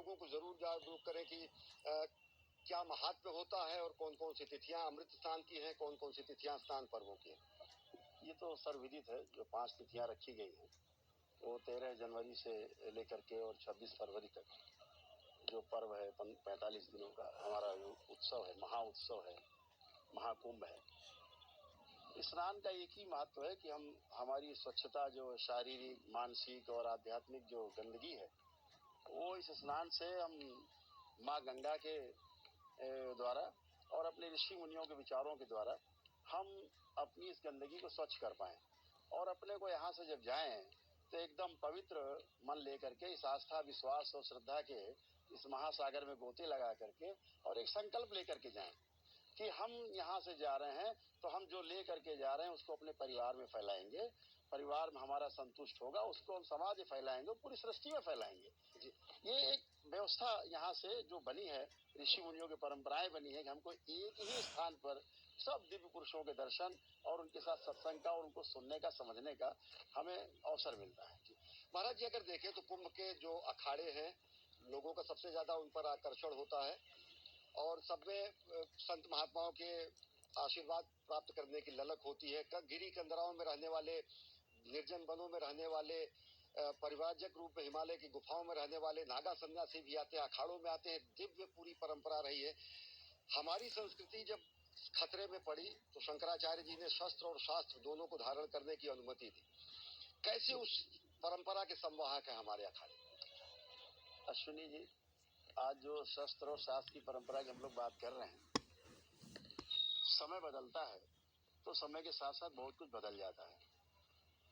लोगों को जरूर जागरूक करें कि क्या महात्म्य होता है और कौन कौन सी तिथियां अमृत स्नान की हैं, कौन कौन सी तिथियां स्नान पर्वों की हैं। ये तो सर्वविदित है। जो 5 तिथियां रखी गई हैं वो 13 जनवरी से लेकर के और 26 फरवरी तक जो पर्व है 45 दिनों का हमारा जो उत्सव है, महा उत्सव है, महाकुंभ है। स्नान का एक ही महत्व है कि हम हमारी स्वच्छता, जो शारीरिक, मानसिक और आध्यात्मिक जो गंदगी है, वो इस स्नान से हम माँ गंगा के द्वारा और अपने ऋषि मुनियों के विचारों के द्वारा हम अपनी इस गंदगी को स्वच्छ कर पाए और अपने को यहाँ से जब जाएं तो एकदम पवित्र मन लेकर के इस आस्था, विश्वास और श्रद्धा के इस महासागर में गोते लगा करके और एक संकल्प लेकर के जाएं कि हम यहाँ से जा रहे हैं तो हम जो ले करके जा रहे हैं उसको अपने परिवार में फैलाएंगे, परिवार में हमारा संतुष्ट होगा, उसको हम समाज में फैलाएंगे, पूरी सृष्टि में फैलाएंगे। ये एक व्यवस्था यहाँ से जो बनी है, ऋषि मुनियों की परंपराएं बनी है कि हमको एक ही स्थान पर सब दिव्य पुरुषों के दर्शन और उनके साथ सत्संग का और उनको सुनने का, समझने का हमें अवसर मिलता है। महाराज जी, अगर देखें तो कुंभ के जो अखाड़े हैं, लोगों का सबसे ज्यादा उन पर आकर्षण होता है और सब में संत महात्माओं के आशीर्वाद प्राप्त करने की ललक होती है। गिरी कंदराओं में रहने वाले, निर्जन वनों में रहने वाले, परिव्राजक रूप में हिमालय की गुफाओं में रहने वाले नागा सन्यासी भी आते हैं, अखाड़ों में आते हैं। दिव्य पूरी परंपरा रही है। हमारी संस्कृति जब खतरे में पड़ी तो शंकराचार्य जी ने शस्त्र और शास्त्र दोनों को धारण करने की अनुमति दी। कैसे उस परंपरा के संवाहक है हमारे अखाड़े? अश्विनी जी, आज जो शस्त्र और शास्त्र की परंपरा की हम लोग बात कर रहे हैं, समय बदलता है तो समय के साथ साथ बहुत कुछ बदल जाता है।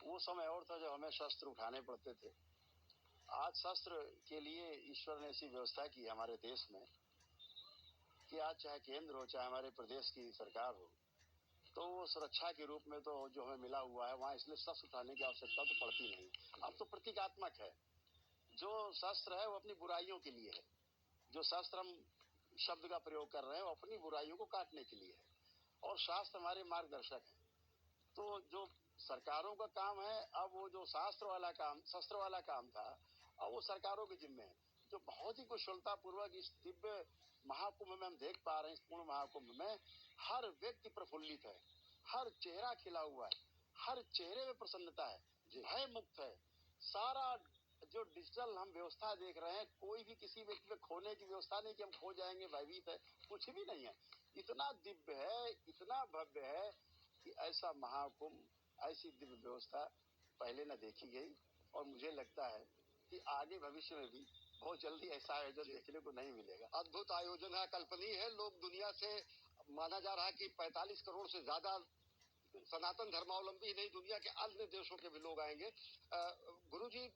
वो समय और था जब हमें शस्त्र उठाने पड़ते थे। आज शस्त्र के लिए ईश्वर ने ऐसी व्यवस्था की हमारे देश में कि आज चाहे केंद्र हो चाहे हमारे प्रदेश की सरकार हो, तो वो सुरक्षा के रूप में तो जो हमें मिला हुआ है, वहाँ इसलिए शस्त्र उठाने की आवश्यकता तो पड़ती नहीं। अब तो प्रतीकात्मक है। जो शस्त्र है वो अपनी बुराइयों के लिए है। जो शस्त्र हम शब्द का प्रयोग कर रहे हैं वो अपनी बुराइयों को काटने के लिए है और शास्त्र हमारे मार्गदर्शक है। तो जो सरकारों का काम है, अब वो जो शास्त्र वाला काम, शस्त्र वाला काम था, अब वो सरकारों के जिम्मे है। जो बहुत ही कुशलता पूर्वक इस दिव्य महाकुंभ में हम देख पा रहे हैं, इस पूर्ण महाकुंभ में हर व्यक्ति प्रफुल्लित है, हर चेहरा खिला हुआ है, हर चेहरे में प्रसन्नता है, भय मुक्त है। सारा जो डिजिटल हम व्यवस्था देख रहे हैं, कोई भी किसी व्यक्ति में खोने की व्यवस्था नहीं कि हम खो जाएंगे, भयभीत है, कुछ भी नहीं है। इतना दिव्य है, इतना भव्य है कि ऐसा महाकुंभ, ऐसी दिव्य व्यवस्था पहले न देखी गई और मुझे लगता है कि आगे भविष्य में भी बहुत जल्दी ऐसा आयोजन देखने को नहीं मिलेगा। अद्भुत आयोजन है, कल्पनीय है। लोग दुनिया से, माना जा रहा है कि 45 करोड़ से ज्यादा सनातन धर्मावलंबी नहीं, दुनिया के अन्य देशों के भी लोग आएंगे। गुरुजी,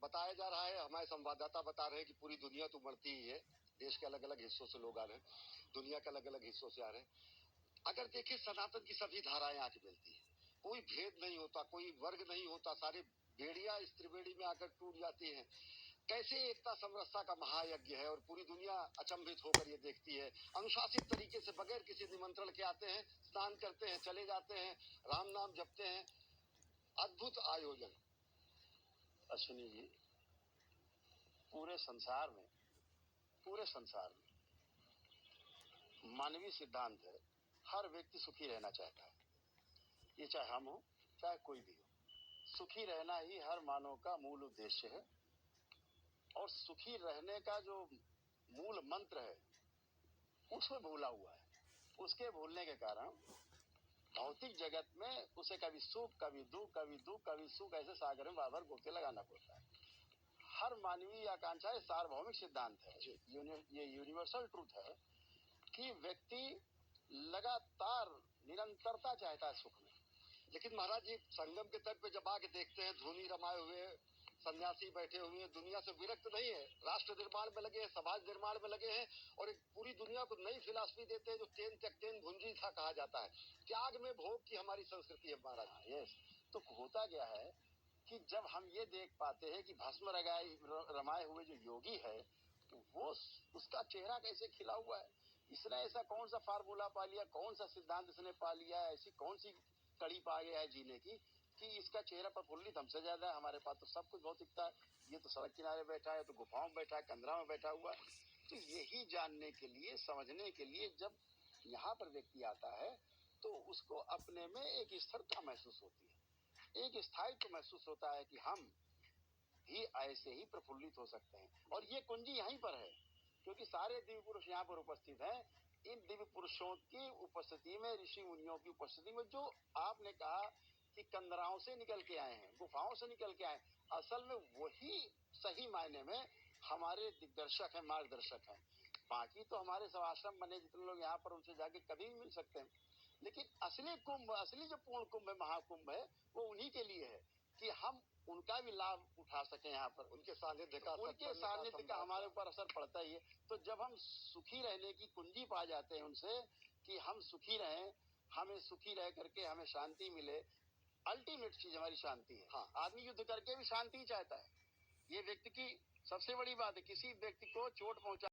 बताया जा रहा है, हमारे संवाददाता बता रहे हैं कि पूरी दुनिया तो बढ़ती ही है, देश के अलग अलग हिस्सों से लोग आ रहे हैं, दुनिया के अलग अलग हिस्सों से आ रहे हैं। अगर देखिए, सनातन की सभी धाराएं आके मिलती है, कोई भेद नहीं होता, कोई वर्ग नहीं होता, सारी बेड़ियां इस त्रिवेणी में आकर टूट जाती हैं। कैसे एकता समरसता का महायज्ञ है और पूरी दुनिया अचंभित होकर ये देखती है। अनुशासित तरीके से बगैर किसी निमंत्रण के आते हैं, स्नान करते हैं, चले जाते हैं, राम नाम जपते हैं। अद्भुत आयोजन। अश्विनी जी, पूरे संसार में मानवीय सिद्धांत है, हर व्यक्ति सुखी रहना चाहता है। ये चाहे हम हो चाहे कोई भी हो, सुखी रहना ही हर मानव का मूल उद्देश्य है। और सुखी रहने का जो मूल मंत्र है उसमें भूला हुआ है। उसके भूलने के कारण भौतिक जगत में उसे कभी सुख, कभी दुख, कभी दुख, कभी सुख, ऐसे सागर में बार-बार गोते लगाना पड़ता है। हर मानवीय आकांक्षा सार्वभौमिक सिद्धांत है, ये यूनिवर्सल ट्रूथ है कि व्यक्ति लगातार निरंतरता चाहता है सुख में। लेकिन महाराज जी, संगम के तट पे जब आके देखते हैं, धूनी रमाए हुए सन्यासी बैठे हुए हैं, दुनिया से विरक्त नहीं है, राष्ट्र निर्माण में लगे हैं, समाज निर्माण में लगे हैं और एक पूरी दुनिया को नई फिलॉसफी देते हैं जो तेन त्यक्तेन भुंजी था कहा जाता है। त्याग में भोग की हमारी संस्कृति है महाराज। यस, तो होता क्या है कि जब हम ये देख पाते हैं कि भस्म रमाए हुए जो योगी है, वो उसका चेहरा कैसे खिला हुआ है, इसने ऐसा कौन सा फार्मूला पा लिया, कौन सा सिद्धांत इसने पा लिया, ऐसी कौन सी कड़ी पा गया है जीने की कि इसका चेहरा प्रफुल्लित हमसे ज्यादा है। हमारे पास तो सब कुछ भौतिकता है। ये तो सड़क किनारे बैठा है, तो गुफाओं में बैठा है, कंदरा में बैठा हुआ है। तो यही जानने के लिए, समझने के लिए जब यहाँ पर व्यक्ति आता है तो उसको अपने में एक स्थिरता महसूस होती है, एक स्थायित्व महसूस होता है कि हम भी ऐसे ही प्रफुल्लित हो सकते हैं। और ये कुंजी यहीं पर है, क्योंकि सारे दिव्य पुरुष यहाँ पर उपस्थित हैं। इन दिव्य पुरुषों की उपस्थिति में, ऋषि मुनियों की उपस्थिति में, जो आपने कहा कि कंदराओं से निकल के आए हैं, गुफाओं से निकल के आए, असल में वही सही मायने में हमारे दिग्दर्शक हैं, मार्गदर्शक हैं। बाकी तो हमारे सब आश्रम बने, जितने लोग यहाँ पर, उनसे जाके कभी भी मिल सकते हैं। लेकिन असली कुंभ, असली जो पूर्ण कुंभ है, महाकुंभ है, वो उन्हीं के लिए है कि हम उनका भी लाभ उठा सके। यहाँ पर उनके सानिध्य का हमारे ऊपर असर पड़ता ही है। तो जब हम सुखी रहने की कुंजी पा जाते हैं उनसे, कि हम सुखी रहें, हमें सुखी रह करके हमें शांति मिले, अल्टीमेट चीज हमारी शांति है। हाँ, आदमी युद्ध करके भी शांति चाहता है। ये व्यक्ति की सबसे बड़ी बात है। किसी व्यक्ति को चोट पहुंचा